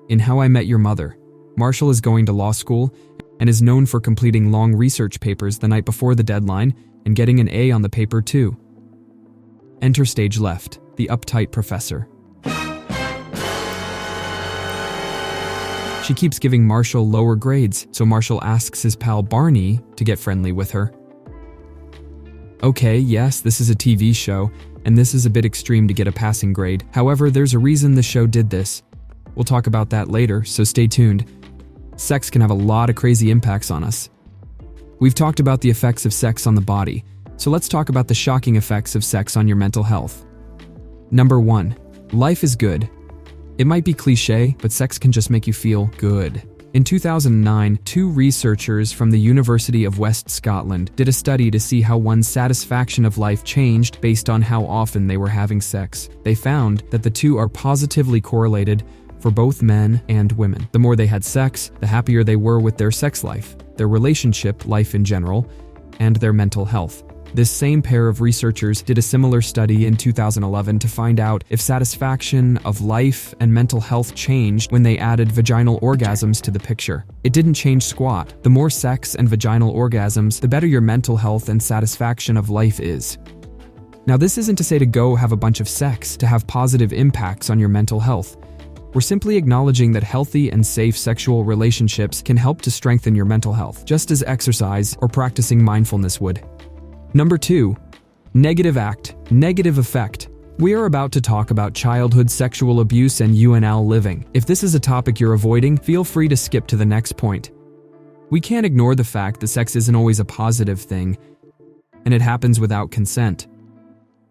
In How I Met Your Mother, Marshall is going to law school and is known for completing long research papers the night before the deadline and getting an A on the paper too. Enter stage left, the uptight professor. She keeps giving Marshall lower grades, so Marshall asks his pal Barney to get friendly with her. Okay, yes, this is a TV show, and this is a bit extreme to get a passing grade. However, there's a reason the show did this. We'll talk about that later, so stay tuned. Sex can have a lot of crazy impacts on us. We've talked about the effects of sex on the body, so let's talk about the shocking effects of sex on your mental health. Number 1. Life is good. It might be cliché, but sex can just make you feel good. In 2009, 2 researchers from the University of West Scotland did a study to see how one's satisfaction of life changed based on how often they were having sex. They found that the two are positively correlated for both men and women. The more they had sex, the happier they were with their sex life, their relationship life in general, and their mental health. This same pair of researchers did a similar study in 2011 to find out if satisfaction of life and mental health changed when they added vaginal orgasms to the picture. It didn't change squat. The more sex and vaginal orgasms, the better your mental health and satisfaction of life is. Now, this isn't to say to go have a bunch of sex to have positive impacts on your mental health. We're simply acknowledging that healthy and safe sexual relationships can help to strengthen your mental health, just as exercise or practicing mindfulness would. Number 2. Negative act, negative effect. We are about to talk about childhood sexual abuse and UNL living. If this is a topic you're avoiding, feel free to skip to the next point. We can't ignore the fact that sex isn't always a positive thing, and it happens without consent.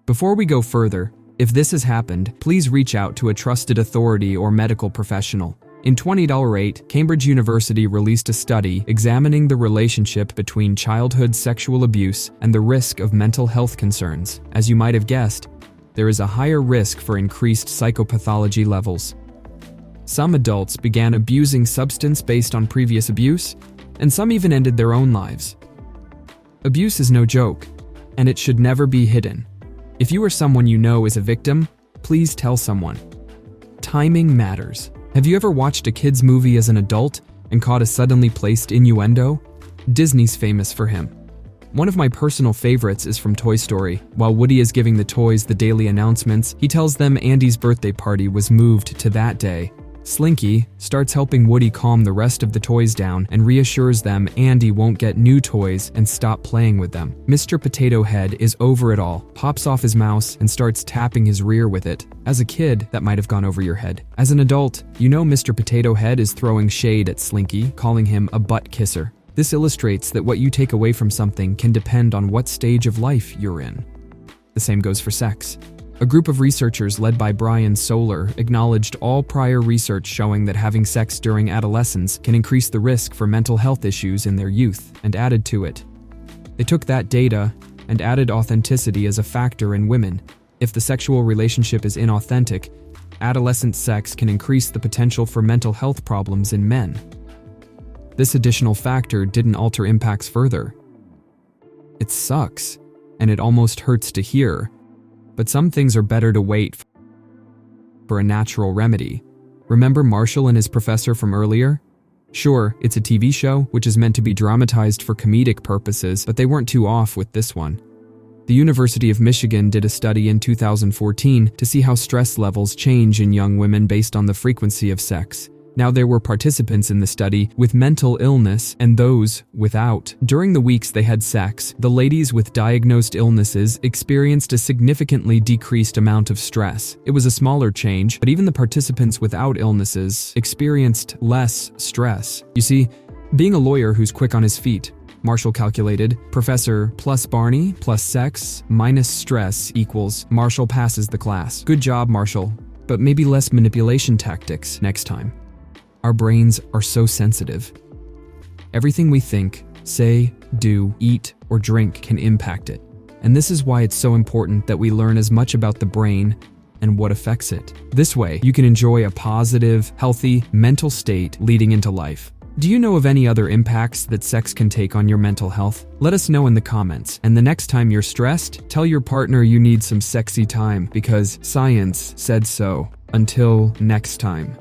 Before we go further, if this has happened, please reach out to a trusted authority or medical professional. In 2008, Cambridge University released a study examining the relationship between childhood sexual abuse and the risk of mental health concerns. As you might have guessed, there is a higher risk for increased psychopathology levels. Some adults began abusing substance based on previous abuse, and some even ended their own lives. Abuse is no joke, and it should never be hidden. If you or someone you know is a victim, please tell someone. Timing matters. Have you ever watched a kid's movie as an adult and caught a suddenly placed innuendo? Disney's famous for him. One of my personal favorites is from Toy Story. While Woody is giving the toys the daily announcements, he tells them Andy's birthday party was moved to that day. Slinky starts helping Woody calm the rest of the toys down and reassures them Andy won't get new toys and stop playing with them. Mr. Potato Head is over it all, pops off his mouse and starts tapping his rear with it. As a kid, that might have gone over your head. As an adult, you know Mr. Potato Head is throwing shade at Slinky, calling him a butt kisser. This illustrates that what you take away from something can depend on what stage of life you're in. The same goes for sex. A group of researchers led by Brian Solar acknowledged all prior research showing that having sex during adolescence can increase the risk for mental health issues in their youth, and added to it. They took that data and added authenticity as a factor in women. If the sexual relationship is inauthentic, adolescent sex can increase the potential for mental health problems in men. This additional factor didn't alter impacts further. It sucks, and it almost hurts to hear. But some things are better to wait for a natural remedy. Remember Marshall and his professor from earlier? Sure, it's a TV show, which is meant to be dramatized for comedic purposes, but they weren't too off with this one. The University of Michigan did a study in 2014 to see how stress levels change in young women based on the frequency of sex. Now, there were participants in the study with mental illness and those without. During the weeks they had sex, the ladies with diagnosed illnesses experienced a significantly decreased amount of stress. It was a smaller change, but even the participants without illnesses experienced less stress. You see, being a lawyer who's quick on his feet, Marshall calculated, Professor plus Barney plus sex minus stress equals Marshall passes the class. Good job, Marshall, but maybe less manipulation tactics next time. Our brains are so sensitive. Everything we think, say, do, eat, or drink can impact it. And this is why it's so important that we learn as much about the brain and what affects it. This way, you can enjoy a positive, healthy, mental state leading into life. Do you know of any other impacts that sex can take on your mental health? Let us know in the comments. And the next time you're stressed, tell your partner you need some sexy time because science said so. Until next time.